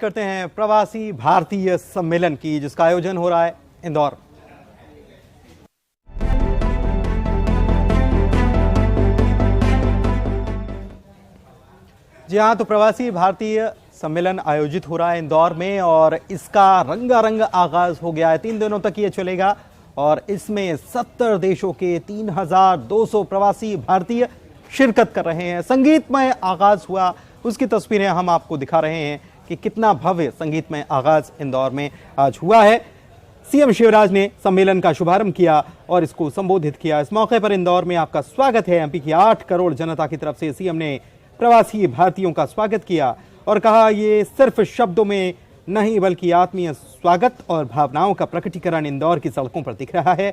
करते हैं प्रवासी भारतीय सम्मेलन की, जिसका आयोजन हो रहा है इंदौर। जी हाँ, तो प्रवासी भारतीय सम्मेलन आयोजित हो रहा है इंदौर में और इसका रंगारंग आगाज हो गया है। 3 दिनों तक ये चलेगा और इसमें 70 देशों के 3200 प्रवासी भारतीय शिरकत कर रहे हैं। संगीतमय आगाज हुआ, उसकी तस्वीरें हम आपको दिखा रहे हैं कि कितना भव्य संगीतमय आगाज इंदौर में आज हुआ है। सीएम शिवराज ने सम्मेलन का शुभारंभ किया और इसको संबोधित किया। इस मौके पर इंदौर में आपका स्वागत है। एमपी की 8 करोड़ जनता की तरफ से सीएम ने प्रवासी भारतीयों का स्वागत किया और कहा, ये सिर्फ शब्दों में नहीं बल्कि आत्मीय स्वागत और भावनाओं का प्रकटीकरण इंदौर की सड़कों पर दिख रहा है।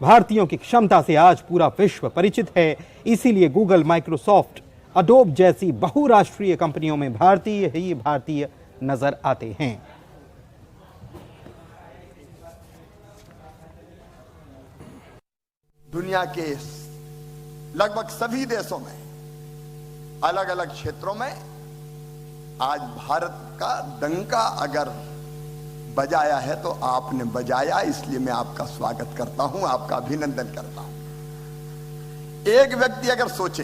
भारतीयों की क्षमता से आज पूरा विश्व परिचित है, इसीलिए गूगल, माइक्रोसॉफ्ट, अडोब जैसी बहुराष्ट्रीय कंपनियों में भारतीय ही भारतीय नजर आते हैं। दुनिया के लगभग सभी देशों में, अलग अलग क्षेत्रों में आज भारत का डंका अगर बजाया है तो आपने बजाया, इसलिए मैं आपका स्वागत करता हूं, आपका अभिनंदन करता हूं। एक व्यक्ति अगर सोचे,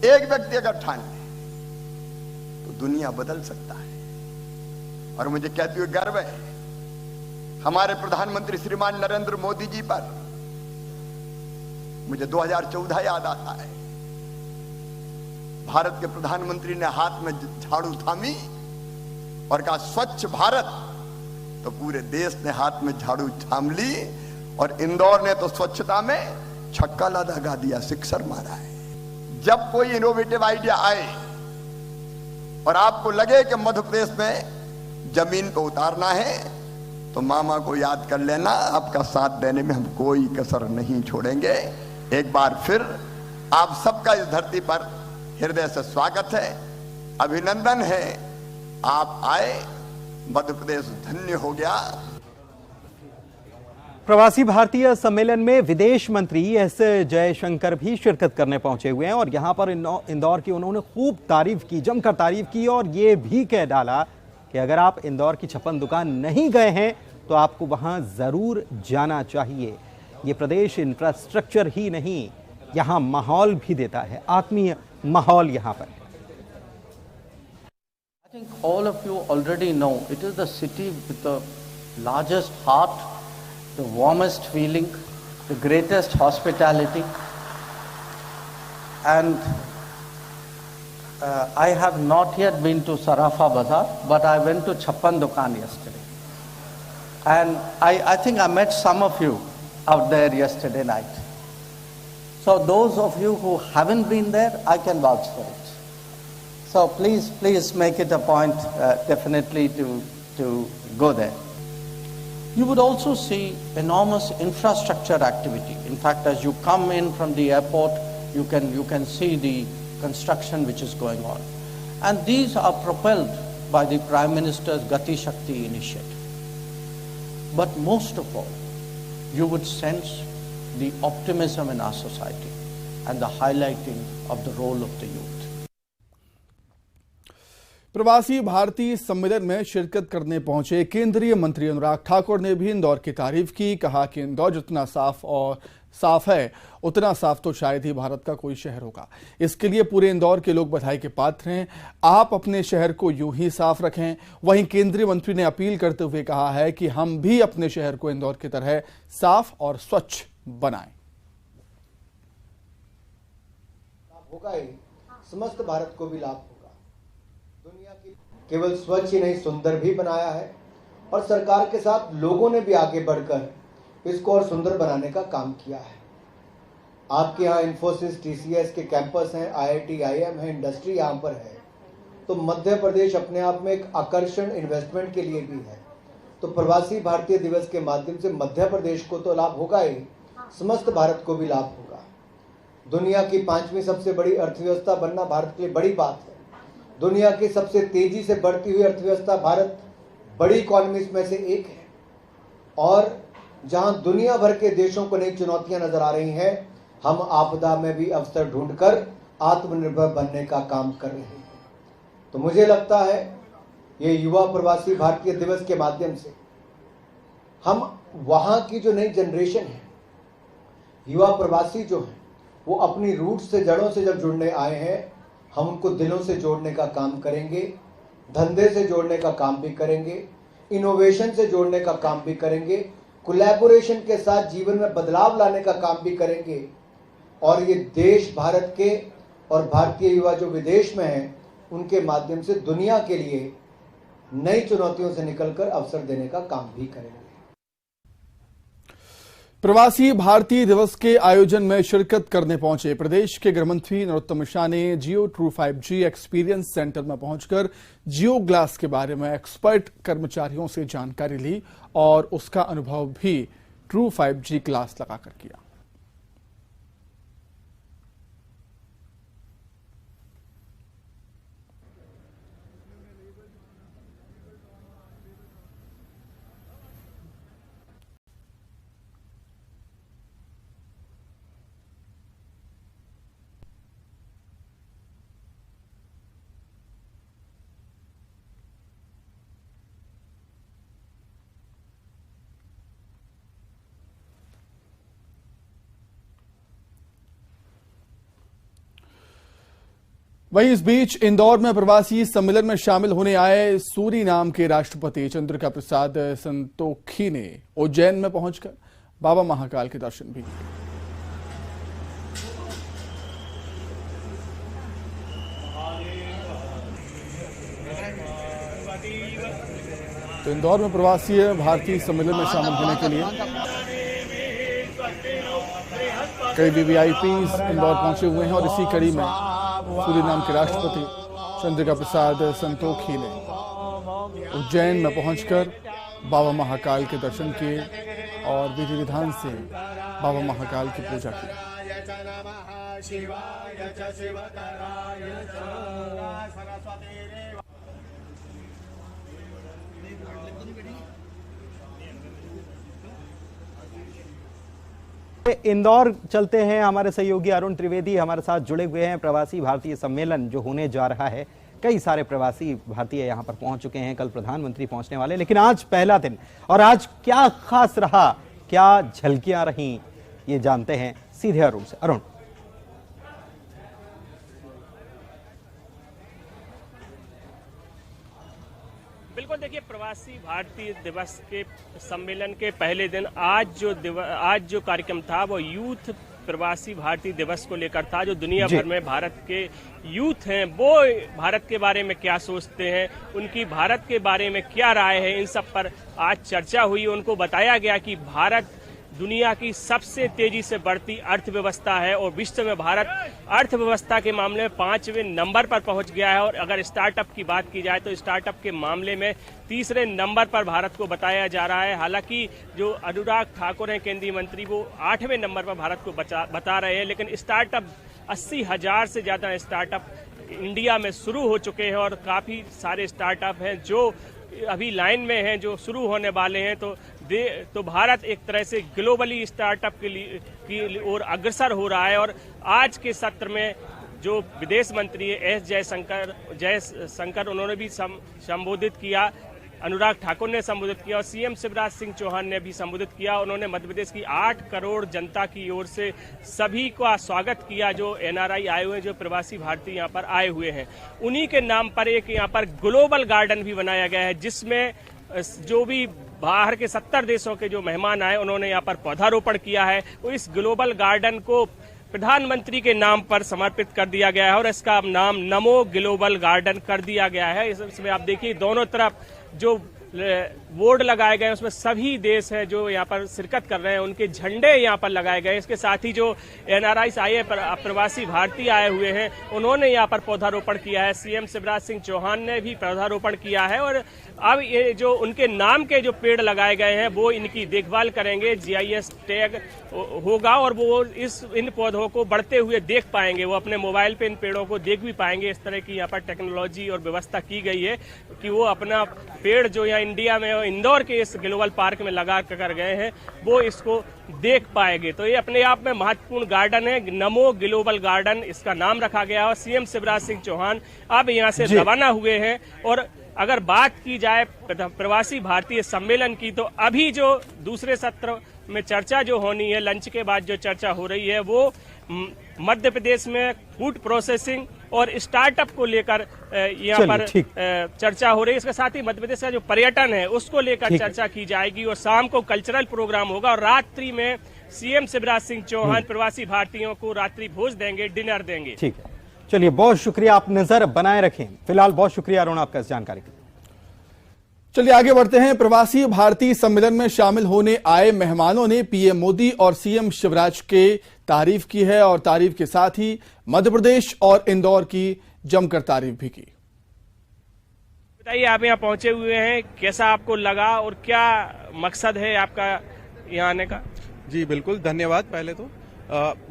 एक व्यक्ति अगर ठान ले तो दुनिया बदल सकता है। और मुझे कहते हुए गर्व है हमारे प्रधानमंत्री श्रीमान नरेंद्र मोदी जी पर। मुझे 2014 याद आता है, भारत के प्रधानमंत्री ने हाथ में झाड़ू थामी और कहा स्वच्छ भारत, तो पूरे देश ने हाथ में झाड़ू थाम ली और इंदौर ने तो स्वच्छता में छक्का लगा दिया, सिक्सर मारा है। जब कोई इनोवेटिव आइडिया आए और आपको लगे कि मध्य प्रदेश में जमीन को उतारना है, तो मामा को याद कर लेना, आपका साथ देने में हम कोई कसर नहीं छोड़ेंगे। एक बार फिर आप सबका इस धरती पर हृदय से स्वागत है, अभिनंदन है। आप आए, मध्य प्रदेश धन्य हो गया। प्रवासी भारतीय सम्मेलन में विदेश मंत्री एस जयशंकर भी शिरकत करने पहुंचे हुए हैं और यहां पर इंदौर की उन्होंने खूब तारीफ की, जमकर तारीफ की और ये भी कह डाला कि अगर आप इंदौर की छप्पन दुकान नहीं गए हैं तो आपको वहां जरूर जाना चाहिए। ये प्रदेश इंफ्रास्ट्रक्चर ही नहीं, यहां माहौल भी देता है, आत्मीय माहौल यहां पर। I think all of you already know it is the city with the largest heart, the warmest feeling, the greatest hospitality, and I have not yet been to Sarafa Bazaar, but I went to Chappan Dukan yesterday, and I think I met some of you out there yesterday night. So those of you who haven't been there, I can vouch for it. So please make it a point definitely to go there. You would also see enormous infrastructure activity. In fact, as you come in from the airport, you can see the construction which is going on. And these are propelled by the Prime Minister's Gati Shakti initiative. But most of all, you would sense the optimism in our society and the highlighting of the role of the youth. प्रवासी भारतीय सम्मेलन में शिरकत करने पहुंचे केंद्रीय मंत्री अनुराग ठाकुर ने भी इंदौर की तारीफ की। कहा कि इंदौर जितना साफ है उतना साफ तो शायद ही भारत का कोई शहर होगा। इसके लिए पूरे इंदौर के लोग बधाई के पात्र हैं। आप अपने शहर को यूं ही साफ रखें। वहीं केंद्रीय मंत्री ने अपील करते हुए कहा है कि हम भी अपने शहर को इंदौर की तरह साफ और स्वच्छ बनाएं। होगा ही, समस्त भारत को भी लाभ होगा। दुनिया की केवल स्वच्छ ही नहीं, सुंदर भी बनाया है और सरकार के साथ लोगों ने भी आगे बढ़कर इसको और सुंदर बनाने का काम किया है। आपके यहाँ इन्फोसिस, टीसीएस के कैंपस हैं, आईआईटी, आईएम है, इंडस्ट्री यहाँ पर है, तो मध्य प्रदेश अपने आप में एक आकर्षण इन्वेस्टमेंट के लिए भी है। तो प्रवासी भारतीय दिवस के माध्यम से मध्य प्रदेश को तो लाभ होगा ही, समस्त भारत को भी लाभ होगा। दुनिया की 5वीं सबसे बड़ी अर्थव्यवस्था बनना भारत के लिए बड़ी बात है। दुनिया की सबसे तेजी से बढ़ती हुई अर्थव्यवस्था भारत बड़ी इकोनॉमीज में से एक है और जहां दुनिया भर के देशों को नई चुनौतियां नजर आ रही हैं, हम आपदा में भी अवसर ढूंढकर आत्मनिर्भर बनने का काम कर रहे हैं। तो मुझे लगता है ये युवा प्रवासी भारतीय दिवस के माध्यम से हम वहाँ की जो नई जनरेशन है, युवा प्रवासी जो है, वो अपनी रूट से, जड़ों से जब जुड़ने आए हैं, हम उनको दिलों से जोड़ने का काम करेंगे, धंधे से जोड़ने का काम भी करेंगे, इनोवेशन से जोड़ने का काम भी करेंगे, कोलैबोरेशन के साथ जीवन में बदलाव लाने का काम भी करेंगे। और ये देश, भारत के और भारतीय युवा जो विदेश में हैं, उनके माध्यम से दुनिया के लिए नई चुनौतियों से निकलकर अवसर देने का काम भी करेंगे। प्रवासी भारतीय दिवस के आयोजन में शिरकत करने पहुंचे प्रदेश के गृह मंत्री नरोत्तम मिश्रा ने जियो ट्रू 5G एक्सपीरियंस सेंटर में पहुंचकर जियो ग्लास के बारे में एक्सपर्ट कर्मचारियों से जानकारी ली और उसका अनुभव भी ट्रू 5G क्लास लगाकर किया। वहीं इस बीच इंदौर में प्रवासी सम्मेलन में शामिल होने आए सूरीनाम के राष्ट्रपति चंद्रिका प्रसाद संतोखी ने उज्जैन में पहुंचकर बाबा महाकाल के दर्शन भी किए। तो इंदौर में प्रवासी भारतीय सम्मेलन में शामिल होने के लिए कई वीवीआईपीज इंदौर पहुंचे हुए हैं और इसी कड़ी में सूरीनाम के राष्ट्रपति चंद्रिका प्रसाद संतोखी ने उज्जैन में पहुंचकर बाबा महाकाल के दर्शन किए और विधि विधान से बाबा महाकाल की पूजा की। इंदौर चलते हैं, हमारे सहयोगी अरुण त्रिवेदी हमारे साथ जुड़े हुए हैं। प्रवासी भारतीय सम्मेलन जो होने जा रहा है, कई सारे प्रवासी भारतीय यहां पर पहुंच चुके हैं, कल प्रधानमंत्री पहुंचने वाले, लेकिन आज पहला दिन और आज क्या खास रहा, क्या झलकियां रहीं, ये जानते हैं सीधे अरुण से। अरुण, बिल्कुल, देखिए प्रवासी भारतीय दिवस के सम्मेलन के पहले दिन आज जो कार्यक्रम था वो यूथ प्रवासी भारतीय दिवस को लेकर था। जो दुनिया भर में भारत के यूथ हैं वो भारत के बारे में क्या सोचते हैं, उनकी भारत के बारे में क्या राय है, इन सब पर आज चर्चा हुई। उनको बताया गया कि भारत दुनिया की सबसे तेजी से बढ़ती अर्थव्यवस्था है और विश्व में भारत अर्थव्यवस्था के मामले में 5वें नंबर पर पहुंच गया है। और अगर स्टार्टअप की बात की जाए तो स्टार्टअप के मामले में 3रे नंबर पर भारत को बताया जा रहा है। हालांकि जो अनुराग ठाकुर हैं केंद्रीय मंत्री, वो 8वें नंबर पर भारत को बता रहे हैं। लेकिन स्टार्टअप 80,000 से ज्यादा स्टार्टअप इंडिया में शुरू हो चुके हैं और काफी सारे स्टार्टअप हैं जो अभी लाइन में हैं, जो शुरू होने वाले हैं। तो भारत एक तरह से ग्लोबली स्टार्टअप की ओर अग्रसर हो रहा है। और आज के सत्र में जो विदेश मंत्री एस जयशंकर उन्होंने भी संबोधित किया, अनुराग ठाकुर ने संबोधित किया और सीएम शिवराज सिंह चौहान ने भी संबोधित किया। उन्होंने मध्य प्रदेश की 8 करोड़ जनता की ओर से सभी का स्वागत किया जो एनआरआई आए हुए हैं, जो प्रवासी भारतीय यहाँ पर आए हुए हैं। उन्हीं के नाम पर एक यहाँ पर ग्लोबल गार्डन भी बनाया गया है, जिसमें जो भी बाहर के 70 देशों के जो मेहमान आए उन्होंने यहाँ पर पौधारोपण किया है। इस ग्लोबल गार्डन को प्रधानमंत्री के नाम पर समर्पित कर दिया गया है और इसका नाम नमो ग्लोबल गार्डन कर दिया गया है। इसमें आप देखिए दोनों तरफ जो बोर्ड लगाए गए हैं उसमें सभी देश हैं जो यहाँ पर शिरकत कर रहे हैं, उनके झंडे यहाँ पर लगाए गए। इसके साथ ही जो एनआरआई आए प्रवासी भारतीय आए हुए हैं उन्होंने यहाँ पर पौधारोपण किया है। सीएम शिवराज सिंह चौहान ने भी पौधारोपण किया है और अब ये जो उनके नाम के जो पेड़ लगाए गए हैं वो इनकी देखभाल करेंगे। जीआईएस टैग होगा और वो इन पौधों को बढ़ते हुए देख पाएंगे, वो अपने मोबाइल पे इन पेड़ों को देख भी पाएंगे। इस तरह की यहाँ पर टेक्नोलॉजी और व्यवस्था की गई है कि वो अपना पेड़ जो यहाँ इंडिया में इंदौर के इस ग्लोबल पार्क में लगा कर गए हैं वो इसको देख पाएंगे। तो ये अपने आप में महत्वपूर्ण गार्डन है, नमो ग्लोबल गार्डन इसका नाम रखा गया और सीएम शिवराज सिंह चौहान अब यहाँ से रवाना हुए हैं और अगर बात की जाए प्रवासी भारतीय सम्मेलन की, तो अभी जो दूसरे सत्र में चर्चा जो होनी है, लंच के बाद जो चर्चा हो रही है, वो मध्य प्रदेश में फूड प्रोसेसिंग और स्टार्टअप को लेकर यहाँ पर चर्चा हो रही है। इसके साथ ही मध्य प्रदेश का जो पर्यटन है उसको लेकर चर्चा की जाएगी, और शाम को कल्चरल प्रोग्राम होगा, और रात्रि में सीएम शिवराज सिंह चौहान प्रवासी भारतीयों को रात्रि भोज देंगे, डिनर देंगे। ठीक है, चलिए बहुत शुक्रिया, आप नजर बनाए रखें। फिलहाल बहुत शुक्रिया अरुण आपका इस जानकारी के लिए। चलिए आगे बढ़ते हैं। प्रवासी भारतीय सम्मेलन में शामिल होने आए मेहमानों ने पीएम मोदी और सीएम शिवराज के तारीफ की है, और तारीफ के साथ ही मध्य प्रदेश और इंदौर की जमकर तारीफ भी की। बताइए, आप यहाँ पहुंचे हुए हैं, कैसा आपको लगा और क्या मकसद है आपका यहाँ आने का? जी बिल्कुल, धन्यवाद। पहले तो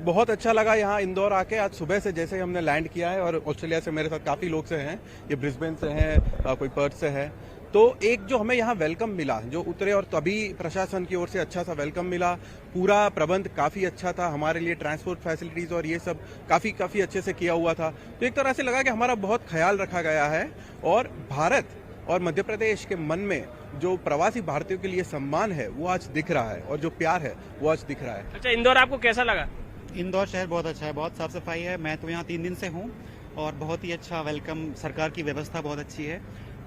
बहुत अच्छा लगा यहाँ इंदौर आके। आज सुबह से जैसे ही हमने लैंड किया है, और ऑस्ट्रेलिया से मेरे साथ काफी लोग से हैं, ये ब्रिस्बेन से हैं, कोई पर्थ से है, तो एक जो हमें यहाँ वेलकम मिला जो उतरे, और तभी प्रशासन की ओर से अच्छा सा वेलकम मिला। पूरा प्रबंध काफी अच्छा था हमारे लिए, ट्रांसपोर्ट फैसिलिटीज और ये सब काफी अच्छे से किया हुआ था। तो एक तरह से लगा कि हमारा बहुत ख्याल रखा गया है, और भारत और मध्य प्रदेश के मन में जो प्रवासी भारतीयों के लिए सम्मान है वो आज दिख रहा है, और जो प्यार है वो आज दिख रहा है। अच्छा, इंदौर आपको कैसा लगा? इंदौर शहर बहुत अच्छा है, बहुत साफ सफाई है। मैं तो यहाँ 3 दिन से हूँ, और बहुत ही अच्छा वेलकम, सरकार की व्यवस्था बहुत अच्छी है,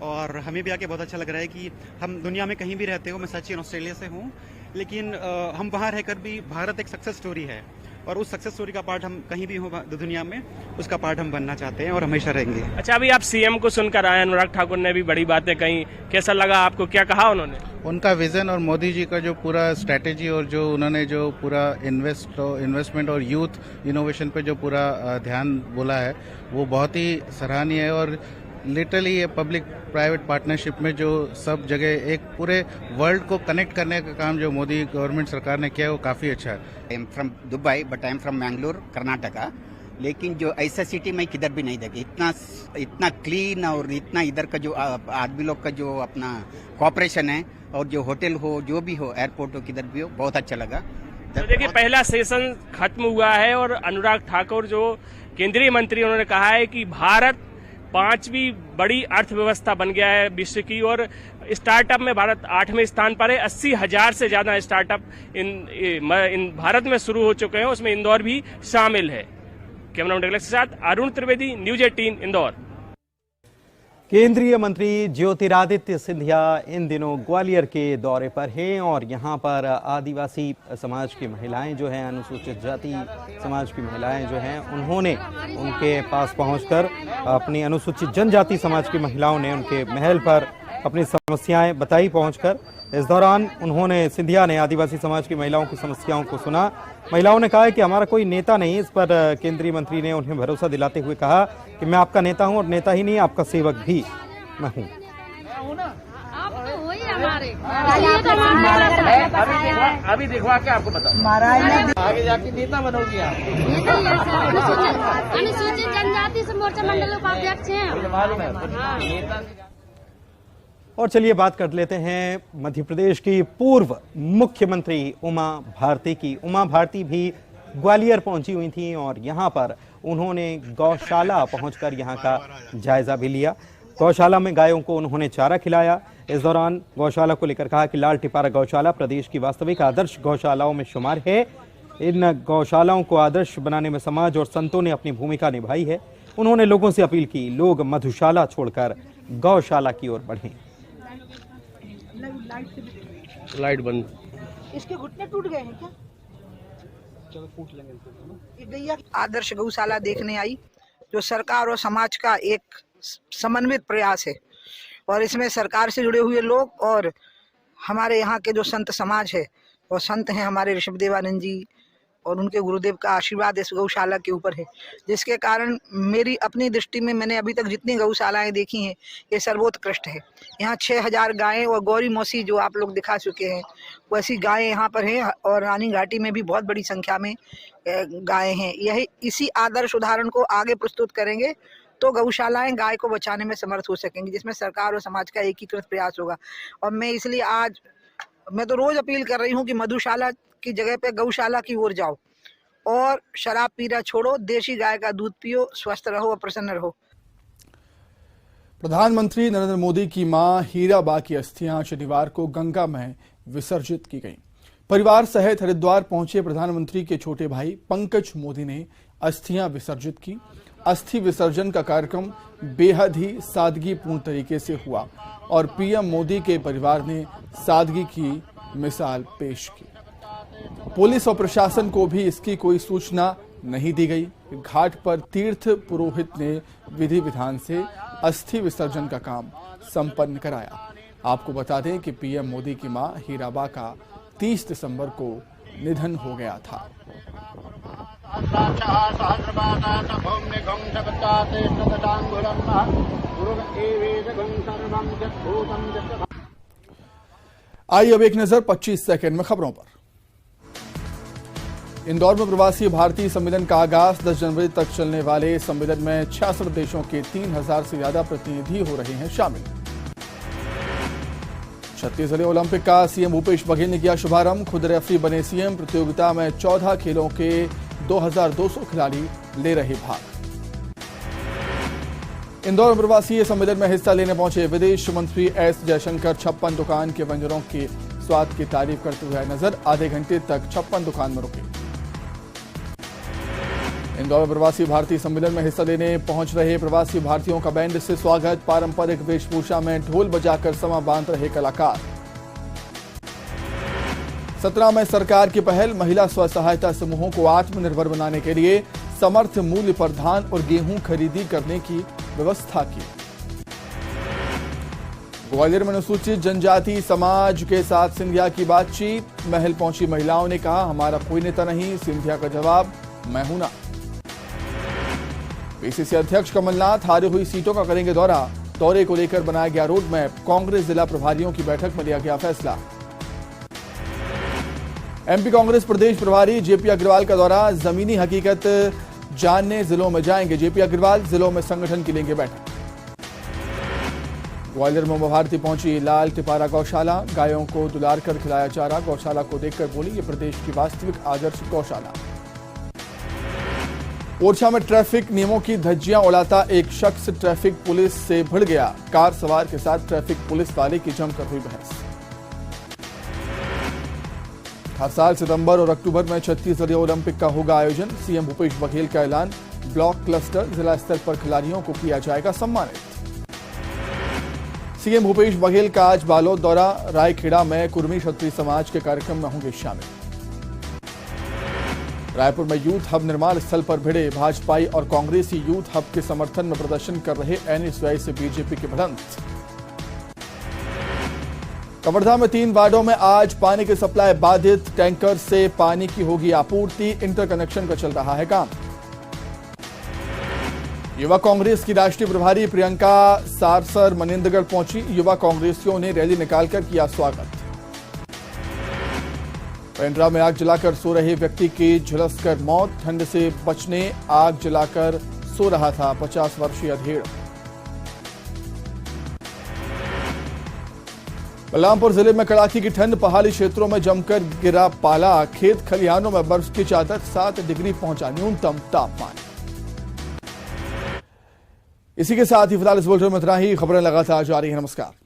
और हमें भी आके बहुत अच्छा लग रहा है कि हम दुनिया में कहीं भी रहते हो, मैं सचिन ऑस्ट्रेलिया से हूँ, लेकिन हम वहाँ रहकर भी भारत एक सक्सेस स्टोरी है, और उस सक्सेस स्टोरी का पार्ट हम कहीं भी हो दुनिया में, उसका पार्ट हम बनना चाहते हैं और हमेशा रहेंगे। अच्छा, अभी आप सीएम को सुनकर आए, अनुराग ठाकुर ने भी बड़ी बातें कही, कैसा लगा आपको, क्या कहा उन्होंने? उनका विजन और मोदी जी का जो पूरा स्ट्रेटेजी, और जो उन्होंने जो पूरा इन्वेस्टमेंट और यूथ इनोवेशन पे जो पूरा ध्यान बोला है, वो बहुत ही सराहनीय है। और लिटरली ये पब्लिक प्राइवेट पार्टनरशिप में जो सब जगह एक पूरे वर्ल्ड को कनेक्ट करने का काम जो मोदी गवर्नमेंट सरकार ने किया है, वो काफ़ी अच्छा है। I am from Dubai, but I am from Mangalore, Karnataka. लेकिन जो ऐसा सिटी में किधर भी नहीं देखी, इतना क्लीन, और इतना इधर का जो आदमी लोग का जो अपना कॉपरेशन है, और जो होटल हो, जो भी हो, एयरपोर्ट हो, किधर भी हो, बहुत अच्छा लगा। तो देखिए, पहला सेशन खत्म हुआ है, और अनुराग ठाकुर जो केंद्रीय मंत्री, उन्होंने कहा है कि भारत 5वीं बड़ी अर्थव्यवस्था बन गया है विश्व की, और स्टार्टअप में भारत 8वें स्थान पर है। 80,000 से ज्यादा स्टार्टअप इन भारत में शुरू हो चुके हैं, उसमें इंदौर भी शामिल है। कैमरा मैन के साथ अरुण त्रिवेदी, न्यूज 18 इंदौर। केंद्रीय मंत्री ज्योतिरादित्य सिंधिया इन दिनों ग्वालियर के दौरे पर हैं, और यहाँ पर आदिवासी समाज की महिलाएं जो हैं, अनुसूचित जाति समाज की महिलाएं जो हैं, उन्होंने उनके पास पहुंचकर अपनी अनुसूचित जनजाति समाज की महिलाओं ने उनके महल पर अपनी समस्याएं बताई पहुंचकर। इस दौरान उन्होंने, सिंधिया ने आदिवासी समाज की महिलाओं की समस्याओं को सुना। महिलाओं ने कहा है कि हमारा कोई नेता नहीं। इस पर केंद्रीय मंत्री ने उन्हें भरोसा दिलाते हुए कहा कि मैं आपका नेता हूं, और नेता ही नहीं, आपका सेवक भी मैं हूं। अभी देखवा के आपको बताओ, आगे जाके नेता बनोगी आप। अनुसूचित जनजाति से मोर्चा मंडल उपाध्यक्ष हैं। और चलिए बात कर लेते हैं मध्य प्रदेश की पूर्व मुख्यमंत्री उमा भारती की। उमा भारती भी ग्वालियर पहुंची हुई थी, और यहां पर उन्होंने गौशाला पहुंचकर यहां का जायजा भी लिया। गौशाला में गायों को उन्होंने चारा खिलाया। इस दौरान गौशाला को लेकर कहा कि लाल टिपारा गौशाला प्रदेश की वास्तविक आदर्श गौशालाओं में शुमार है। इन गौशालाओं को आदर्श बनाने में समाज और संतों ने अपनी भूमिका निभाई है। उन्होंने लोगों से अपील की, लोग मधुशाला छोड़कर गौशाला की ओर बढ़ें। लाइट बंद। इसके घुटने टूट गए हैं क्या? चलो पूछ लेंगे। आदर्श गौशाला देखने आई, जो सरकार और समाज का एक समन्वित प्रयास है, और इसमें सरकार से जुड़े हुए लोग और हमारे यहाँ के जो संत समाज है, और संत हैं हमारे ऋषभदेवानंद जी, और उनके गुरुदेव का आशीर्वाद इस गौशाला के ऊपर है, जिसके कारण मेरी अपनी दृष्टि में मैंने अभी तक जितनी गौशालाएं देखी हैं, ये सर्वोत्कृष्ट है। यहाँ 6000 गायें और गौरी मौसी जो आप लोग दिखा चुके हैं, वैसी गायें यहाँ पर हैं, और रानी घाटी में भी बहुत बड़ी संख्या में गायें हैं। यही इसी आदर्श उदाहरण को आगे प्रस्तुत करेंगे तो गौशालाएं गाय को बचाने में समर्थ हो सकेंगी, जिसमें सरकार और समाज का एकीकृत प्रयास होगा। और मैं इसलिए आज, मैं तो रोज अपील कर रही हूँ कि मधुशाला की जगह पे गौशाला की ओर जाओ, और शराब पीना छोड़ो, देशी गाय का दूध पियो, स्वस्थ रहो और प्रसन्न रहो। प्रधानमंत्री नरेंद्र मोदी की मां हीराबा की अस्थियां शनिवार को गंगा में विसर्जित की गईं। परिवार सहित हरिद्वार पहुंचे प्रधानमंत्री के छोटे भाई पंकज मोदी ने अस्थियां विसर्जित की। अस्थि विसर्जन का कार्यक्रम बेहद ही सादगीपूर्ण तरीके से हुआ और पीएम मोदी के परिवार ने सादगी की मिसाल पेश की। पुलिस और प्रशासन को भी इसकी कोई सूचना नहीं दी गई। घाट पर तीर्थ पुरोहित ने विधि विधान से अस्थि विसर्जन का काम संपन्न कराया। आपको बता दें कि पीएम मोदी की मां हीराबा का 30 दिसंबर को निधन हो गया था। आइए अब एक नजर 25 सेकंड में खबरों पर। इंदौर में प्रवासी भारतीय सम्मेलन का आगाज 10 जनवरी तक चलने वाले सम्मेलन में 66 देशों के 3000 से ज्यादा प्रतिनिधि हो रहे हैं शामिल। छत्तीसगढ़ ओलंपिक का सीएम भूपेश बघेल ने किया शुभारंभ। खुद रेफरी बने सीएम। प्रतियोगिता में 14 खेलों के 2200 खिलाड़ी ले रहे भाग। इंदौर में प्रवासी सम्मेलन में हिस्सा लेने पहुंचे विदेश मंत्री एस जयशंकर 56 दुकान के व्यंजनों के स्वाद की तारीफ करते हुए नजर। आधे घंटे तक 56 दुकान में रुके। इंदौर में प्रवासी भारतीय सम्मेलन में हिस्सा लेने पहुंच रहे प्रवासी भारतीयों का बैंड से स्वागत। पारंपरिक वेशभूषा में ढोल बजाकर समा बांध रहे कलाकार। सतना में सरकार की पहल। महिला स्व सहायता समूहों को आत्मनिर्भर बनाने के लिए समर्थ मूल्य पर धान और गेहूं खरीदी करने की व्यवस्था की। ग्वालियर में अनुसूचित जनजाति समाज के साथ सिंधिया की बातचीत। महल पहुंची महिलाओं ने कहा, हमारा कोई नेता नहीं। सिंधिया का जवाब, मैं हूं ना। पीसीसी अध्यक्ष कमलनाथ हारी हुई सीटों का करेंगे दौरा। दौरे को लेकर बनाया गया रोड मैप। कांग्रेस जिला प्रभारियों की बैठक में लिया गया फैसला। एमपी कांग्रेस प्रदेश प्रभारी जेपी अग्रवाल का दौरा। जमीनी हकीकत जानने जिलों में जाएंगे जेपी अग्रवाल। जिलों में संगठन की लेंगे बैठक। ग्वालियर में उमा भारती पहुंची लाल टिपारा गौशाला। गायों को दुलार कर खिलाया चारा। गौशाला को देखकर बोली, ये प्रदेश की वास्तविक आदर्श गौशाला। ओरछा में ट्रैफिक नियमों की धज्जियां उड़ाता एक शख्स ट्रैफिक पुलिस से भिड़ गया। कार सवार के साथ ट्रैफिक पुलिस वाले की जमकर हुई बहस। हर साल सितंबर और अक्टूबर में छत्तीसगढ़ ओलंपिक का होगा आयोजन। सीएम भूपेश बघेल का ऐलान। ब्लॉक क्लस्टर जिला स्तर पर खिलाड़ियों को किया जाएगा सम्मानित। सीएम भूपेश बघेल का आज बालोद दौरा। रायखेड़ा में कुर्मी क्षत्रिय समाज के कार्यक्रम में होंगे शामिल। रायपुर में यूथ हब निर्माण स्थल पर भिड़े भाजपाई और कांग्रेसी। यूथ हब के समर्थन में प्रदर्शन कर रहे एनएसयूआई से बीजेपी की भिड़ंत। कवर्धा में 3 वार्डों में आज पानी की सप्लाई बाधित। टैंकर से पानी की होगी आपूर्ति। इंटरकनेक्शन का चल रहा है काम। युवा कांग्रेस की राष्ट्रीय प्रभारी प्रियंका सारसर मनेंद्रगढ़ पहुंची। युवा कांग्रेसियों ने रैली निकालकर किया स्वागत। पेंड्रा में आग जलाकर सो रहे व्यक्ति की झुलसकर मौत। ठंड से बचने आग जलाकर सो रहा था 50 वर्षीय अधेड़। बलरामपुर जिले में कड़ाके की ठंड। पहाड़ी क्षेत्रों में जमकर गिरा पाला। खेत खलिहानों में बर्फ की चादर। 7 डिग्री पहुंचा न्यूनतम तापमान। इसी के साथ ही फिलहाल इस बुलेटिन में इतना ही। खबरें लगातार जारी हैं। नमस्कार।